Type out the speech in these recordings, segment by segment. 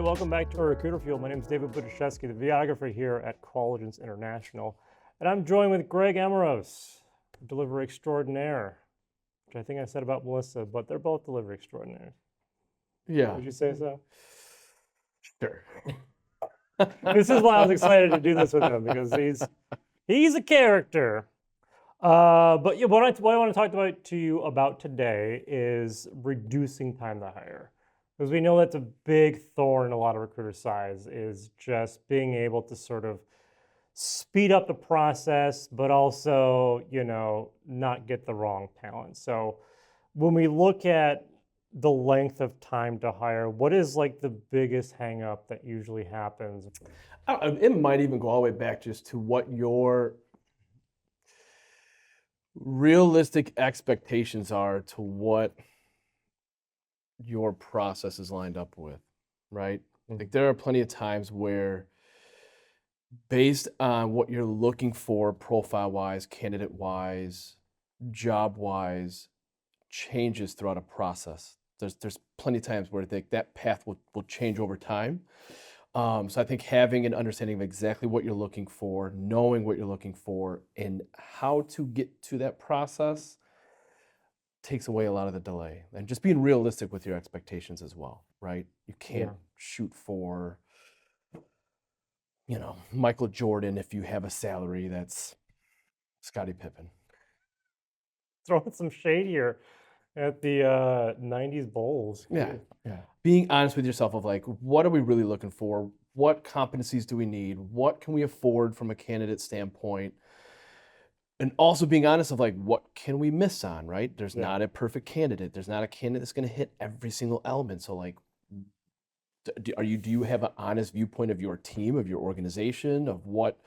welcome back to our Recruiter Fuel. My name is David Budiszewski, the videographer here at Qualigence International, and I'm joined with Greg Amorose, delivery extraordinaire, which I think I said about Melissa, but they're both delivery extraordinaires. Yeah. Would you say so? Sure. This is why I was excited to do this with him, because he's a character. But yeah, what I want to talk to you about today is reducing time to hire. Because we know that's a big thorn in a lot of recruiters' sides, is just being able to sort of speed up the process, but also, not get the wrong talent. So when we look at the length of time to hire, what is like the biggest hang up that usually happens? It might even go all the way back just to what your realistic expectations are to what your process is lined up with, right? Like there are plenty of times where based on what you're looking for profile-wise, candidate-wise, job-wise, changes throughout a process. There's plenty of times where that path will change over time. So I think having an understanding of exactly what you're looking for, knowing what you're looking for, and how to get to that process takes away a lot of the delay. And just being realistic with your expectations as well, right? You can't shoot for, Michael Jordan if you have a salary that's Scottie Pippen. Throwing some shade here at the 90s Bulls. Yeah. Being honest with yourself of like, what are we really looking for? What competencies do we need? What can we afford from a candidate standpoint? And also being honest of like, what can we miss on, right? There's not a perfect candidate. There's not a candidate that's going to hit every single element. So like, do you have an honest viewpoint of your team, of your organization, of what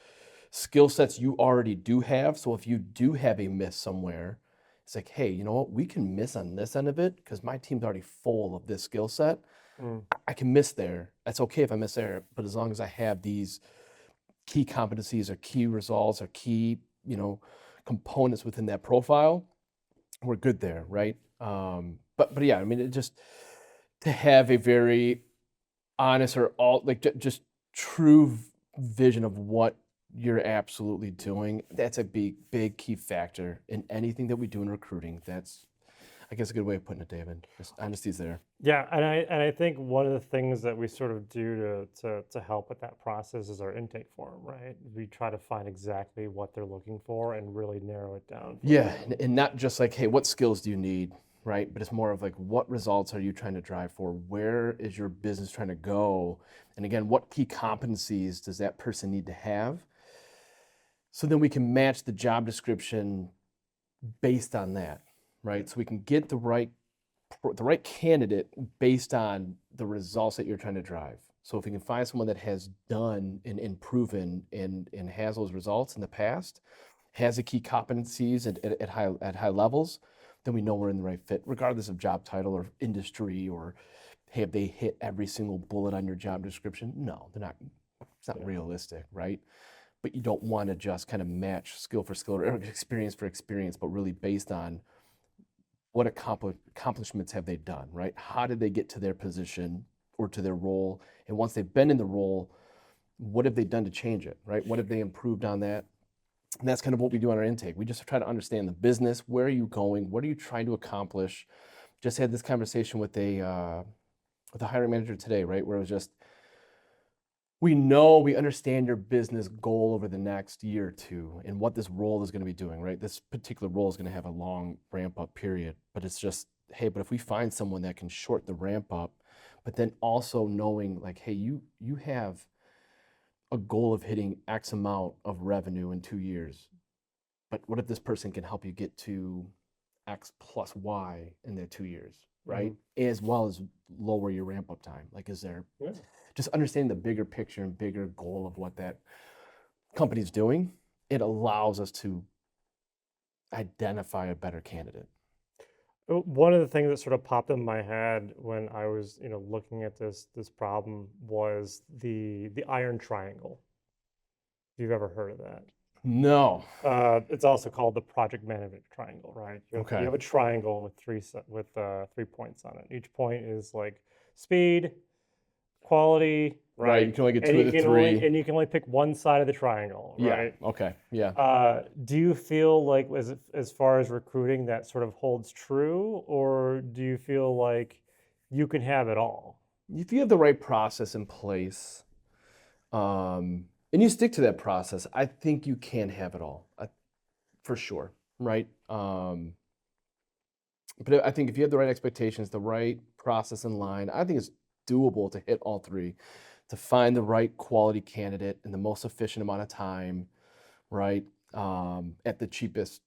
skill sets you already do have? So if you do have a miss somewhere, it's like, hey, you know what? We can miss on this end of it because my team's already full of this skill set. I can miss there. That's okay if I miss there. But as long as I have these key competencies or key results or key, components within that profile, we're good there, right? But yeah, I mean, it just to have a very honest or just true vision of what you're absolutely doing. That's a big key factor in anything that we do in recruiting. That's, I guess, a good way of putting it, David. Just honesty's there. Yeah, and I think one of the things that we sort of do to help with that process is our intake form, right? We try to find exactly what they're looking for and really narrow it down. Yeah, and not just like, hey, what skills do you need, right? But it's more of like, what results are you trying to drive for? Where is your business trying to go? And again, what key competencies does that person need to have? So then we can match the job description based on that, right? So we can get the right candidate based on the results that you're trying to drive. So if we can find someone that has done and proven and has those results in the past, has the key competencies at high levels, then we know we're in the right fit, regardless of job title or industry or have they hit every single bullet on your job description? No, they're not. It's not realistic, right? But you don't want to just kind of match skill for skill or experience for experience, but really based on what accomplishments have they done, right? How did they get to their position or to their role? And once they've been in the role, what have they done to change it, right? What have they improved on that? And that's kind of what we do on our intake. We just try to understand the business. Where are you going? What are you trying to accomplish? Just had this conversation with a hiring manager today, right? Where it was just, we understand your business goal over the next year or two and what this role is going to be doing, right? This particular role is going to have a long ramp up period, but it's just, hey, but if we find someone that can short the ramp up, but then also knowing like, hey, you have a goal of hitting X amount of revenue in 2 years, but what if this person can help you get to X plus Y in that 2 years, right? As well as lower your ramp up time. Like, is there just understanding the bigger picture and bigger goal of what that company's doing, it allows us to identify a better candidate. One of the things that sort of popped in my head when I was, looking at this problem was the iron triangle. If you've ever heard of that. No. It's also called the project management triangle, right? You have a triangle with 3 points on it. Each point is like speed, quality, right? You can only get And two you of the can three. and you can only pick one side of the triangle, right? Yeah. Okay. Yeah. Do you feel like as far as recruiting that sort of holds true, or do you feel like you can have it all? If you have the right process in place, and you stick to that process, I think you can have it all, for sure, right? But I think if you have the right expectations, the right process in line, I think it's doable to hit all three, to find the right quality candidate in the most efficient amount of time, right? At the cheapest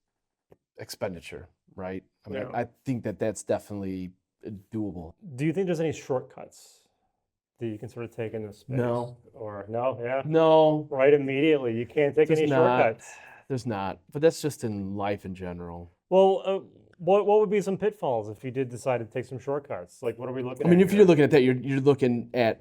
expenditure, right? I mean, Yeah. I think that that's definitely doable. Do you think there's any shortcuts that you can sort of take in this space? No. Or no? Yeah. No, Right immediately. You can't take there's any not. shortcuts. There's not. But that's just in life in general. Well, what would be some pitfalls if you did decide to take some shortcuts? Like, what are we looking I mean, at if here? you're looking at that, you're looking at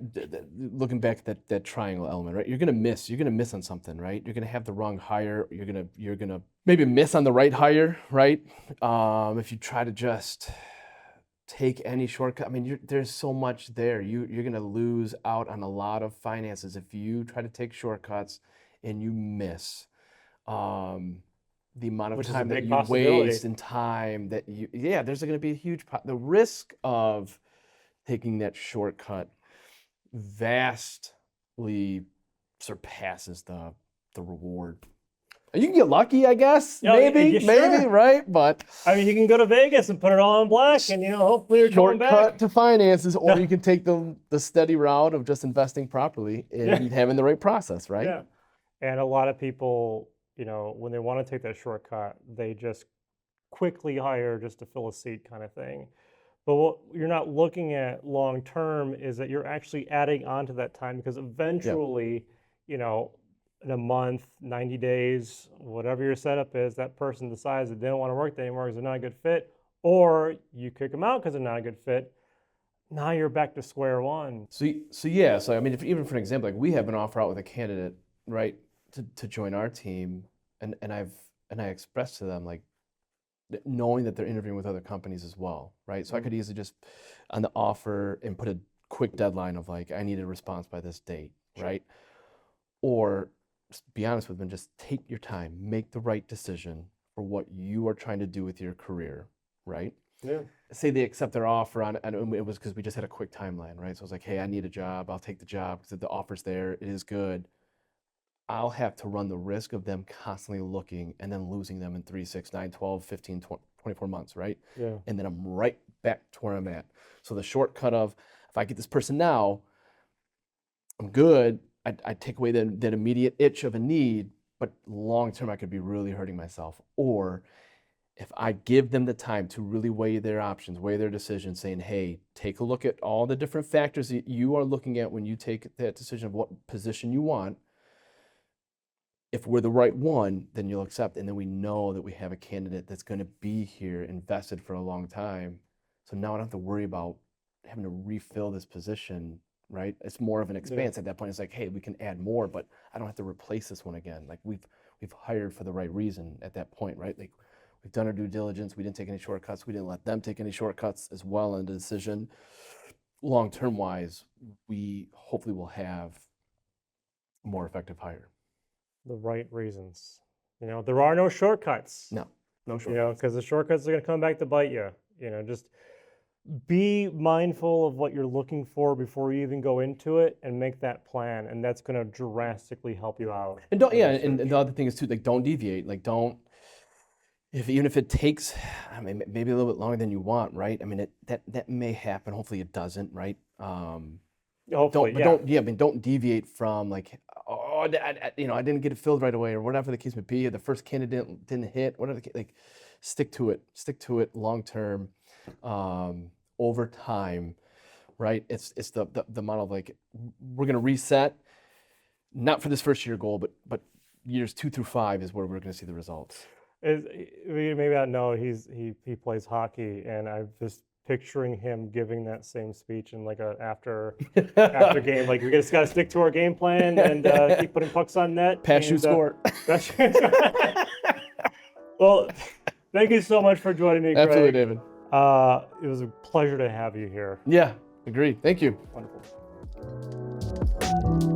looking back at that triangle element, right? You're gonna miss. You're gonna miss on something, right? You're gonna have the wrong hire. You're gonna maybe miss on the right hire, right? If you try to just take any shortcut, I mean, there's so much there. You're gonna lose out on a lot of finances if you try to take shortcuts and you miss. The amount of Which is a time that big you possibility. waste and time that there's going to be a huge the risk of taking that shortcut vastly surpasses the reward. You can get lucky, I guess. Yeah, maybe, sure. right? But I mean, you can go to Vegas and put it all in black, and hopefully you're coming shortcut back. to finances, or Yeah. you can take the steady route of just investing properly and having the right process, right? Yeah. And a lot of people, when they want to take that shortcut, they just quickly hire just to fill a seat kind of thing. But what you're not looking at long term is that you're actually adding on to that time, because eventually, in a month, 90 days, whatever your setup is, that person decides that they don't want to work there anymore because they're not a good fit, or you kick them out because they're not a good fit. Now you're back to square one. So I mean, even for an example, like we have an offer out with a candidate, right, to join our team, and I expressed to them, like, knowing that they're interviewing with other companies as well, right? So I could easily just on the offer and put a quick deadline of like, I need a response by this date, right? Or just be honest with them, just take your time, make the right decision for what you are trying to do with your career, right? Yeah. Say they accept their offer and it was because we just had a quick timeline, right? So I was like, hey, I need a job. I'll take the job because the offer's there. It is good. I'll have to run the risk of them constantly looking and then losing them in 3, 6, 9, 12, 15, 24 months, right? Yeah. And then I'm right back to where I'm at. So the shortcut of, if I get this person now, I'm good. I take away that immediate itch of a need, but long term, I could be really hurting myself. Or if I give them the time to really weigh their options, weigh their decisions, saying, hey, take a look at all the different factors that you are looking at when you take that decision of what position you want. If we're the right one, then you'll accept. And then we know that we have a candidate that's going to be here invested for a long time. So now I don't have to worry about having to refill this position, right? It's more of an expanse at that point. It's like, hey, we can add more, but I don't have to replace this one again. Like we've hired for the right reason at that point, right? Like we've done our due diligence. We didn't take any shortcuts. We didn't let them take any shortcuts as well in the decision. Long-term wise, we hopefully will have a more effective hire. The right reasons. There are no shortcuts. No shortcuts. Because the shortcuts are going to come back to bite you. Just be mindful of what you're looking for before you even go into it, and make that plan, and that's going to drastically help you out. And and the other thing is too, like, don't deviate. Like, don't, even if it takes, I mean, maybe a little bit longer than you want, right? I mean, that may happen. Hopefully, it doesn't, right? Hopefully, don't deviate from like, I didn't get it filled right away, or whatever the case may be. Or the first candidate didn't hit. Whatever, like, stick to it long term, over time, right? It's the model of like, we're gonna reset, not for this first year goal, but years 2 through 5 is where we're gonna see the results. Maybe I know he plays hockey, and I'm just picturing him giving that same speech in like a after game, like we just got to stick to our game plan and keep putting pucks on net. Pass, shoot, score. Well, thank you so much for joining me, Greg. Absolutely, David. It was a pleasure to have you here. Yeah, agreed. Thank you. Wonderful. Bye.